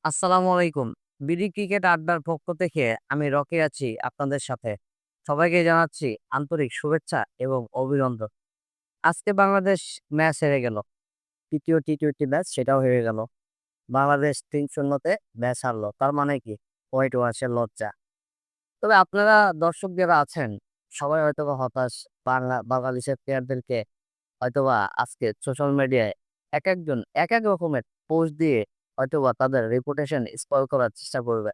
আসসালামু আলাইকুম। BD cricket আড্ডার পক্ষ থেকে আমি রকি আছি আপনাদের সাথে। সবাইকে জানাচ্ছি আন্তরিক শুভেচ্ছা এবং অভিনন্দন। আজকে বাংলাদেশ ম্যাচ হেরে গেল। ৩য় টি-টোয়েন্টি ম্যাচ সেটাও হেরে গেল। বাংলাদেশ ৩-০ তে ম্যাচ হারল। তার মানে কি? হোয়াইট ওয়াশের লজ্জা। তবে আপনারা দর্শক যারা আছেন সবাই হয়তোবা হতাশ। বাংলাদেশের প্লেয়ারদেরকে হয়তোবা আজকে সোশ্যাল মিডিয়ায় একেকজন একেক রকমের পোস্ট দিয়ে হয়তোবা তাদের রেপুটেশন স্পয়েল করার চেষ্টা করবে।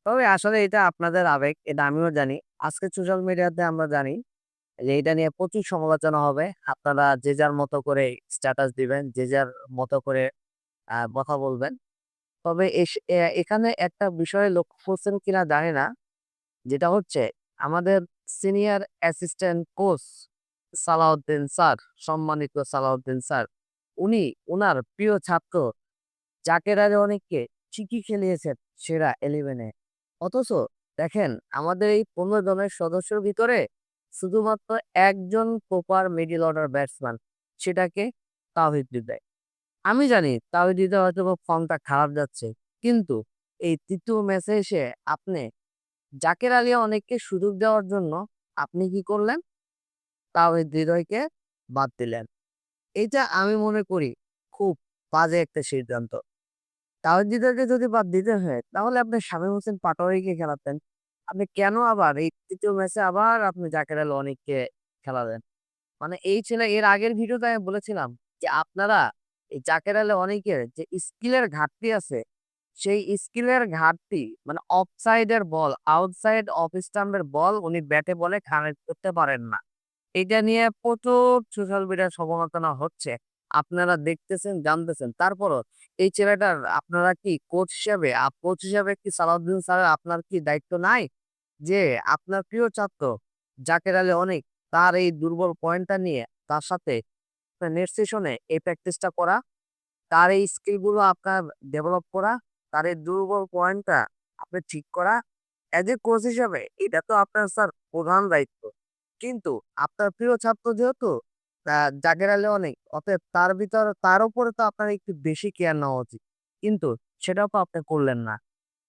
তবে আসলে এটা আপনাদের আবেগ, এটা আমিও জানি। আজকে সোশ্যাল মিডিয়াতে আমরা জানি যে এটা নিয়ে প্রচুর সমালোচনা হবে। আপনারা যে যার মতো করে স্ট্যাটাস দিবেন, যে যার মতো করে কথা বলবেন। তবে এখানে একটা বিষয় লক্ষ্য করছেন কিনা জানি না। যেটা হচ্ছে আমাদের senior assistant coach Salauddin sir, সম্মানিত সালাউদ্দিন স্যার, উনি উনার প্রিয় ছাত্র জাকের আলী অনেককে ঠিকই খেলিয়েছেন সেরা 11 এ। অথচ দেখেন আমাদের এই ১৫ জনের সদস্যের ভিতরে শুধুমাত্র একজন প্রপার মিডল অর্ডার ব্যাটসম্যান। সেটাকে তাওহিদ হৃদয়। আমি জানি তাওহিদ হৃদয় হয়তোবা ফর্মটা খারাপ যাচ্ছে। কিন্তু এই ৩য় ম্যাচে এসে আপনি জাকের আলী অনেককে সুযোগ দেওয়ার জন্য আপনি কি করলেন? তাওহিদ হৃদয়কে বাদ দিলেন। এইটা আমি মনে করি খুব বাজে একটা সিদ্ধান্ত। তাওহিদ হৃদয়কে যদি বাদ দিতে হয় তাহলে আপনি শামীম হোসেন পাটোয়ারিকে খেলাতেন। আপনি কেন আবার এই ৩য় ম্যাচে আবার আপনি জাকের আলী অনেককে খেলালেন? মানে এই ছেলে এর আগের ভিডিওতে আমি বলেছিলাম যে আপনারা এই জাকের আলী অনেকের যে স্কিলের ঘাটতি আছে, সেই স্কিলের ঘাটতি মানে অফসাইড এর বল, আউটসাইড অফ স্টাম্প এর বল উনি ব্যাটে বলে কানেক্ট করতে পারেন না। এইটা নিয়ে প্রচুর সোশ্যাল মিডিয়ায় সমালোচনা হচ্ছে। আপনারা দেখতেছেন, জানতেছেন। তারপরও এই ছেলেটার আপনারা কি কোচ হিসেবে কি সালাউদ্দিন স্যারের আপনার কি দায়িত্ব নাই? যে আপনার প্রিয় ছাত্র জাকের আলী অনেক তার এই দুর্বল পয়েন্টটা নিয়ে তার সাথে আপনার নেক্সট সেশনে এই প্র্যাকটিসটা করা, তার এই স্কিল গুলো আপনার ডেভেলপ করা, তার এই দুর্বল পয়েন্টটা আপনি ঠিক করা। এজ এ কোচ হিসাবে এটা তো আপনার স্যার প্রধান দায়িত্ব। কিন্তু আপনার প্রিয় ছাত্র যেহেতু জাকের আলী অনেক, অতএব তার উপরে তো আপনার একটু বেশি কেয়ার নেওয়া উচিত। কিন্তু সেটাও তো আপনি করলেন না।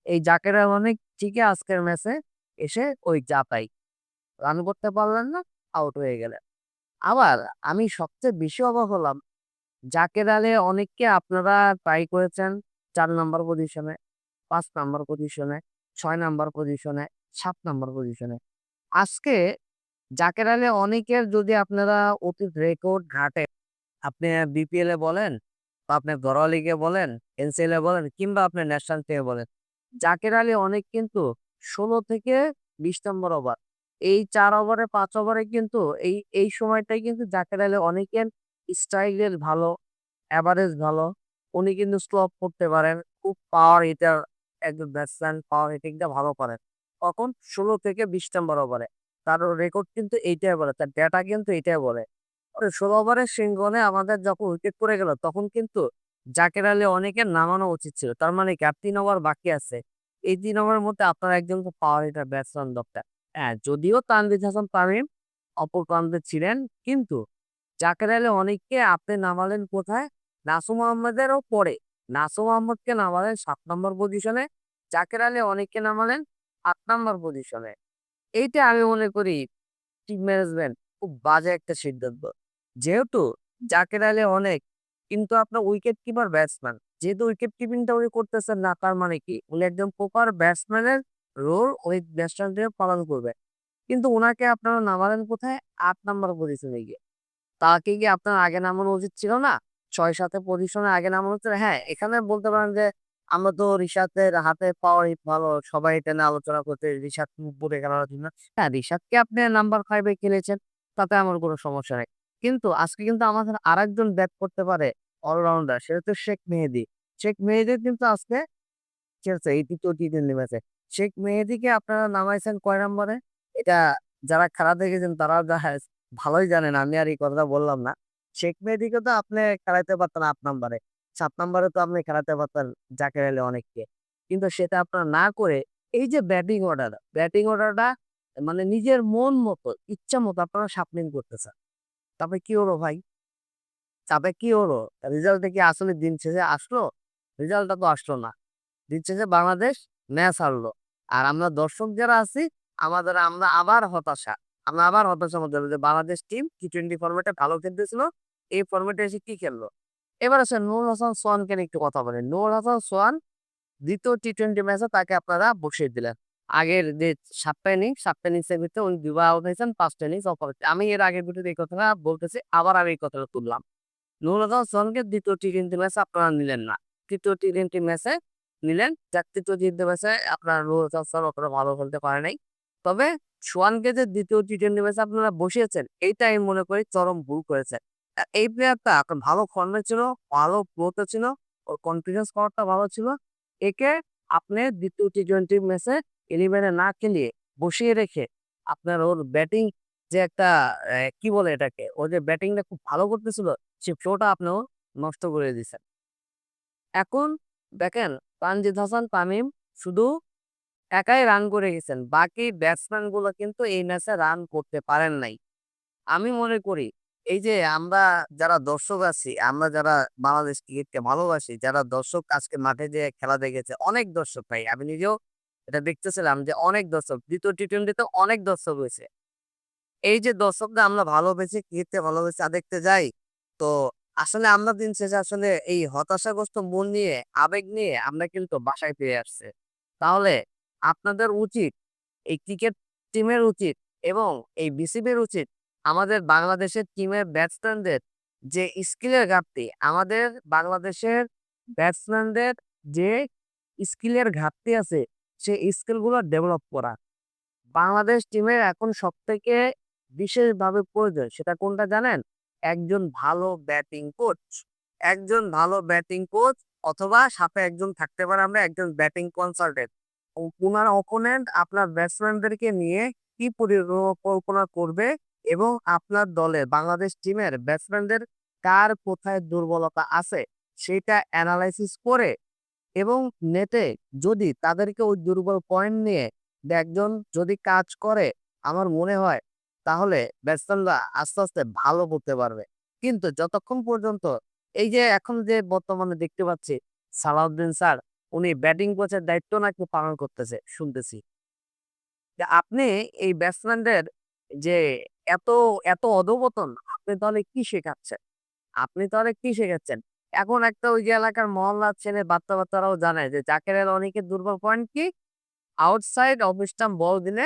এই জাকের আলী অনেক ঠিকই আজকের ম্যাচে এসে ওই যা তাই রান করতে পারলেন না, আউট হয়ে গেলেন। আবার আমি সবচেয়ে বেশি অবাক হলাম জাকের আলী অনেককে আপনারা ট্রাই করেছেন ৪ নাম্বার পজিশনে, ৫ নাম্বার পজিশনে, ৬ নাম্বার পজিশনে, ৭ নাম্বার পজিশনে। আজকে জাকের আলী অনেকের যদি আপনারা অতীত রেকর্ড ঘাটেন, আপনি বিপিএল এ বলেন বা আপনি ঘরোয়া লিগে বলেন, এনসিএল এ বলেন কিংবা আপনি ন্যাশনাল থেকে বলেন, জাকের আলী অনেক কিন্তু ১৬ থেকে ২০ নম্বর ওভার। এই ৪ ওভারে ৫ ওভারে কিন্তু এই সময়টাই কিন্তু জাকের আলী অনেকের স্ট্রাইক রেট ভালো, এভারেজ ভালো। উনি কিন্তু স্লো অফ করতে পারেন। খুব পাওয়ার হিটার একজন ব্যাটসম্যান পাওয়ার হিটিংটা ভালো করেন। কখন? ১৬ থেকে ২০ নম্বর ওভারে। তার রেকর্ড কিন্তু এইটাই বলে। তার ডেটা কিন্তু এইটাই বলে। ১৬ ওভারের সিংগনে আমাদের যখন উইকেট পড়ে গেল তখন কিন্তু জাকের আলী অনেকের নামানো উচিত ছিল। তার মানে কি আর ৩ ওভার বাকি আছে। এই ৩ ওভারের মধ্যে আপনার একজন তো পাওয়ার হিটার ব্যাটসম্যান দরকার। হ্যাঁ, যদিও তানভীর হাসান তামিম অপর প্রান্তে ছিলেন কিন্তু জাকের আলী অনেককে আপনি নামালেন কোথায়? নাসুম আহমেদেরও পরে। নাসুম আহমেদকে নামালেন ৭ নম্বর পজিশনে। জাকের আলী অনেককে নামালেন ৮ নম্বর পজিশনে। এইটা আমি মনে করি টিম ম্যানেজমেন্ট খুব বাজে একটা সিদ্ধান্ত। যেহেতু জাকের আলী অনেক কিন্তু আপনার উইকেট কিপার ব্যাটসম্যান। যেহেতু উইকেট কিপিংটা উনি করতেছেন না তার মানে কি? উনি একজন প্রপার ব্যাটসম্যানের রোল ওই ব্যাটসম্যান দিয়ে পালন করবে। কিন্তু উনাকে আপনারা নামালেন কোথায়? ৮ নাম্বার পজিশনে গিয়ে। তাকে কি আপনার আগে নামানো উচিত ছিল না? ৬-৭ এ পজিশনে আগে নামানো ছিল। হ্যাঁ, এখানে বলতে পারেন যে আমরা তো রিশাদের হাতে পাওয়ার হিট ভালো। সবাই এটা নিয়ে আলোচনা করছে রিশাদ উপরে খেলার জন্য। হ্যাঁ, রিশাদকে আপনি নাম্বার 5 এ খেলেছেন। তাতে আমার কোনো সমস্যা নাই। কিন্তু আজকে কিন্তু আমাদের আরেকজন ব্যাট করতে পারে অলরাউন্ডার। সেটা হচ্ছে শেখ মেহেদী। শেখ মেহেদী কিন্তু আজকে খেলছে এই ৩য় টি-20 ম্যাচে। শেখ মেহেদীকে আপনারা নামাইছেন কয় নম্বরে? এটা যারা খেলা দেখেছেন তারা ভালোই জানেন। আমি আর এই কথাটা বললাম না। শেখ মেহেদীকে তো আপনি খেলাইতে পারতেন ৮ নম্বরে। ৭ নম্বরে তো আপনি খেলাতে পারতেন জাকের আলী অনেককে। কিন্তু সেটা আপনারা না করে এই যে ব্যাটিং অর্ডারটা মানে নিজের মন মতো, ইচ্ছা মতো আপনারা শাফলিং করতেছেন। তারপরে কি হলো ভাই? তারপরে কি হলো? রেজাল্টটা কি আসলে দিন শেষে আসলো? রেজাল্টটা তো আসলো না। দিন শেষে বাংলাদেশ ম্যাচ হারলো। আর আমরা দর্শক যারা আছি আমরা আবার হতাশা। আমরা আবার হতাশার মধ্যে যে বাংলাদেশ টিম টি-20 ফরম্যাটে ভালো খেলতেছিল। এই ফরম্যাটে এসে কি খেললো? এবার আসেন নূর হাসান সোহানকে নিয়ে একটু কথা বলি। নূর হাসান সোহান ২য় টি-20 ম্যাচে তাকে আপনারা বসিয়ে দিলেন। আগের যে ৭ টা ইনিংস, ৭ টা ইনিংসের ভিতরে উনি ২ বার আউট হয়েছেন, ৫ টা ইনিংস অফ হয়েছে। আমি এর আগের ভিডিওতে এই কথাটা বলতেছি, আবার আমি এই কথাটা তুললাম। নূর হাসান সোহানকে ২য় টি-20 ম্যাচে আপনারা নিলেন না। ৩য় টি-20 ম্যাচে নিলেন। ৩য় টি-20 ম্যাচে আপনার নূর হাসান সোহান অতটা ভালো খেলতে পারে নাই। তবে সোহানকে যে ২য় টি-20 ম্যাচে আপনারা বসিয়েছেন, এইটা আমি মনে করি চরম ভুল করেছেন। এই প্লেয়ারটা আপনার ভালো ফর্মে ছিল, ভালো গ্রোথে ছিল, ওর কনফিডেন্স পাওয়ারটা ভালো ছিল। একে আপনি ২য় টি-20 ম্যাচে 11 এ না খেলিয়ে বসিয়ে রেখে আপনার ওর ব্যাটিং যে একটা কি বলে এটাকে? ও যে ব্যাটিংটা খুব ভালো করতেছিল, সে ফ্লোটা আপনিও নষ্ট করে দিছেন। এখন দেখেন তানজিদ হাসান তামিম শুধু একাই রান করে গেছেন। বাকি ব্যাটসম্যান গুলো কিন্তু এই ম্যাচে রান করতে পারেন নাই। আমি মনে করি এই যে আমরা যারা দর্শক আছি, আমরা যারা বাংলাদেশ ক্রিকেটকে ভালোবাসি, যারা দর্শক আজকে মাঠে যেয়ে খেলা দেখেছে, অনেক দর্শক ভাই। আমি নিজেও এটা দেখতেছিলাম যে অনেক দর্শক ২য় টি-20 তে অনেক দর্শক হইছে। এই যে দর্শকরা আমরা ভালোবেসে ক্রিকেটকে ভালোবেসে দেখতে যাই, তো আসলে আমরা দিন শেষে আসলে এই হতাশাগ্রস্ত মন নিয়ে, আবেগ নিয়ে আমরা কিন্তু বাসায় ফিরে আসছি। তাহলে আপনাদের উচিত, এই ক্রিকেট টিমের উচিত এবং এই বিসিবির উচিত আমাদের বাংলাদেশের টিমের ব্যাটসম্যানদের যে স্কিলের ঘাটতি, আমাদের বাংলাদেশের ব্যাটসম্যানদের যে স্কিলের ঘাটতি আছে, সেই স্কিলগুলো ডেভেলপ করা। বাংলাদেশ টিমের এখন সবথেকে বিশেষভাবে প্রয়োজন সেটা কোনটা জানেন? একজন ভালো ব্যাটিং কোচ। একজন ভালো ব্যাটিং কোচ অথবা সাথে একজন থাকতে পারে আমরা একজন ব্যাটিং কনসালটেন্ট। উনার অপোনেন্ট আপনার ব্যাটসম্যানদেরকে নিয়ে কি পরিকল্পনা করবে এবং আপনার দলের বাংলাদেশ টিমের ব্যাটসম্যানদের কার কোথায় দুর্বলতা আছে সেটা এনালাইসিস করে এবং নেটে যদি তাদেরকে ওই দুর্বল পয়েন্ট নিয়ে একজন যদি কাজ করে, আমার মনে হয় তাহলে ব্যাটসম্যানরা আস্তে, আস্তে ভালো করতে পারবে। কিন্তু যতক্ষণ পর্যন্ত এই যে এখন যে বর্তমানে দেখতে পাচ্ছি সালাউদ্দিন স্যার উনি ব্যাটিং কোচের দায়িত্ব নাকি পালন করতেছে শুনতেছি। যে আপনি এই ব্যাটসম্যানদের যে এত, এত অধঃপতন আপনি তাহলে কি শেখাচ্ছেন? আপনি তাহলে কি শেখাচ্ছেন? এখন একটা ওই যে এলাকার মহল্লার ছেলে বাচ্চারাও জানে যে জাকের আলী অনেকের দুর্বল পয়েন্ট কি? আউটসাইড অফ স্টাম্প বল দিলে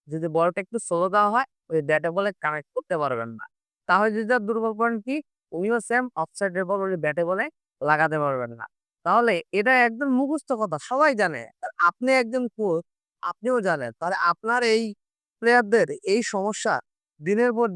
যদি বলটা একটু স্লো দেওয়া হয়, ওই ব্যাটে বলে কানেক্ট করতে পারবেন না। তাহলে যদি তার দুর্বল পয়েন্ট কি? উনিও সেম অফসাইডের বল ওই ব্যাটে বলে লাগাতে পারবেন না। তাহলে এটা একদম মুখস্থ কথা সবাই জানে। আর আপনি একজন কোচ, আপনিও জানেন। তাহলে আপনার এই প্লেয়ারদের এই সমস্যা দিনের পর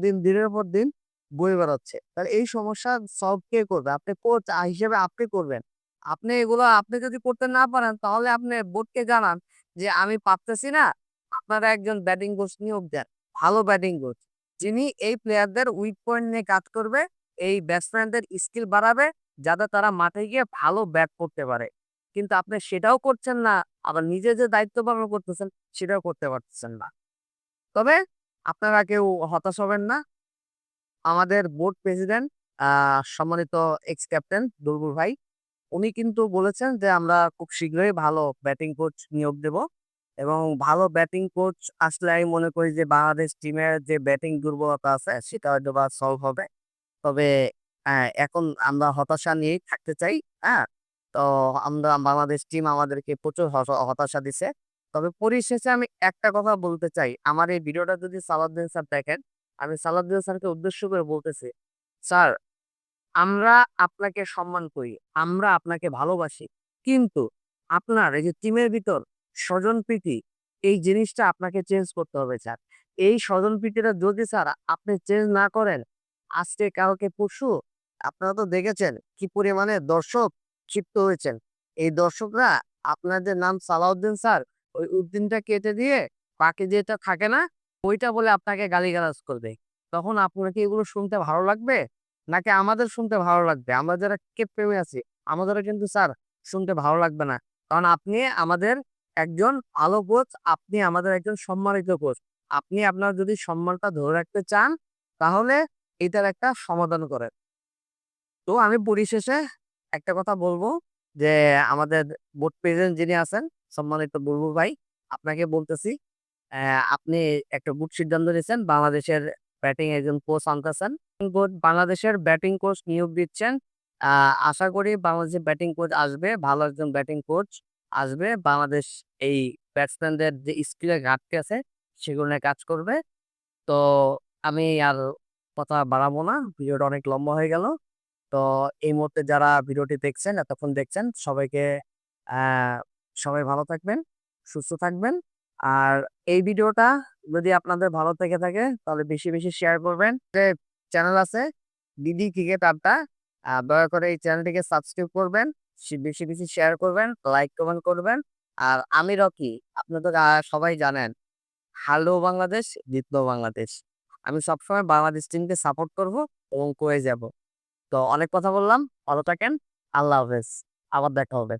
দিন বয়ে বেড়াচ্ছে। তাহলে এই সমস্যা সলভ কে করবে? আপনি কোচ হিসেবে আপনি করবেন। আপনি এগুলো আপনি যদি করতে না পারেন তাহলে আপনি বোর্ডকে জানান যে আমি পারতেছি না। আপনারা একজন ব্যাটিং কোচ নিয়োগ দেন। ভালো ব্যাটিং কোচ। যিনি এই প্লেয়ারদের উইক পয়েন্ট নিয়ে কাজ করবে, এই ব্যাটসম্যানদের স্কিল বাড়াবে, যাতে তারা মাঠে গিয়ে ভালো ব্যাট করতে পারে। কিন্তু আপনি সেটাও করছেন না, আবার নিজে যে দায়িত্ব পালন করতেছেন সেটাও করতে পারতেছেন না। তবে আপনারা কেউ হতাশ হবেন না। আমাদের বোর্ড প্রেসিডেন্ট সম্মানিত এক্স ক্যাপ্টেন দুলবুল ভাই, উনি কিন্তু বলেছেন যে আমরা খুব শীঘ্রই ভালো ব্যাটিং কোচ নিয়োগ দেব এবং ভালো ব্যাটিং কোচ আসলে আমি মনে করি যে বাংলাদেশ টিমের যে ব্যাটিং দুর্বলতা আছে সেটা হয়তোবা সলভ হবে। তবে এখন আমরা হতাশা নিয়েই থাকতে চাই। হ্যাঁ? তো আমরা বাংলাদেশ টিম আমাদেরকে প্রচুর হতাশা দিছে। তবে পরিশেষে আমি একটা কথা বলতে চাই। আমার এই ভিডিওটা যদি সালাউদ্দিন স্যার দেখেন, আমি সালাউদ্দিন স্যারকে উদ্দেশ্য করে বলতেছি, "স্যার, আমরা আপনাকে সম্মান করি। আমরা আপনাকে ভালোবাসি। কিন্তু আপনার এই যে টিমের ভিতর স্বজনপ্রীতি, এই জিনিসটা আপনাকে চেঞ্জ করতে হবে স্যার। এই স্বজনপ্রীতিটা যদি স্যার আপনি চেঞ্জ না করেন, আজকে কালকে পরশু আপনারা তো দেখেছেন কি পরিমাণে দর্শক ক্ষিপ্ত হয়েছেন। এই দর্শকরা আপনাদের নাম সালাউদ্দিন স্যার, ওই উদ্দিনটা কেটে দিয়ে বাকি যেটা থাকে না, ওইটা বলে আপনাকে গালিগালাজ করবে। তখন আপনার কি এগুলো শুনতে ভালো লাগবে? নাকি আমাদের শুনতে ভালো লাগবে? আমরা যারা ক্রিকেট প্রেমী আছি, আমাদেরও কিন্তু স্যার শুনতে ভালো লাগবে না। কারণ আপনি আমাদের একজন ভালো কোচ, আপনি আমাদের একজন সম্মানিত কোচ। আপনি আপনার যদি সম্মানটা ধরে রাখতে চান, তাহলে এটার একটা সমাধান করেন। তো আমি পরিশেষে একটা কথা বলব যে আমাদের বোর্ড প্রেসিডেন্ট যিনি আছেন সম্মানিত বুলবুল ভাই, আপনাকে বলতেছি আপনি একটা গুড সিদ্ধান্ত নিয়েছেন। বাংলাদেশের ব্যাটিং একজন কোচ আনতেছেন। বাংলাদেশের ব্যাটিং কোচ নিয়োগ দিচ্ছেন। আ আশা করি বাংলাদেশের ব্যাটিং কোচ আসবে। ভালো একজন ব্যাটিং কোচ আসবে। বাংলাদেশ এই ব্যাটসম্যানদের যে স্কিলের ঘাটতি আছে সেগুলো নিয়ে কাজ করবে। তো আমি আর কথা বাড়াবো না। ভিডিওটা অনেক লম্বা হয়ে গেল। তো এই মুহূর্তে যারা ভিডিওটি দেখছেন, এতক্ষণ দেখছেন সবাইকে আ সবাই ভালো থাকবেন, সুস্থ থাকবেন। আর এই ভিডিওটা যদি আপনাদের ভালো লেগে থাকে তাহলে বেশি, বেশি শেয়ার করবেন। যে চ্যানেল আছে ডিডি ক্রিকেট আড্ডা। দয়া করে এই চ্যানেলটিকে সাবস্ক্রাইব করবেন। বেশি, বেশি শেয়ার করবেন, লাইক, কমেন্ট করবেন। আর আমি রকি। আপনারা তো সবাই জানেন হারলেও বাংলাদেশ, জিতলেও বাংলাদেশ। আমি সবসময় বাংলাদেশ টিমকে সাপোর্ট করব এবং করে যাব। তো অনেক কথা বললাম। ভালো থাকেন। আল্লাহ হাফেজ। আবার দেখা হবে।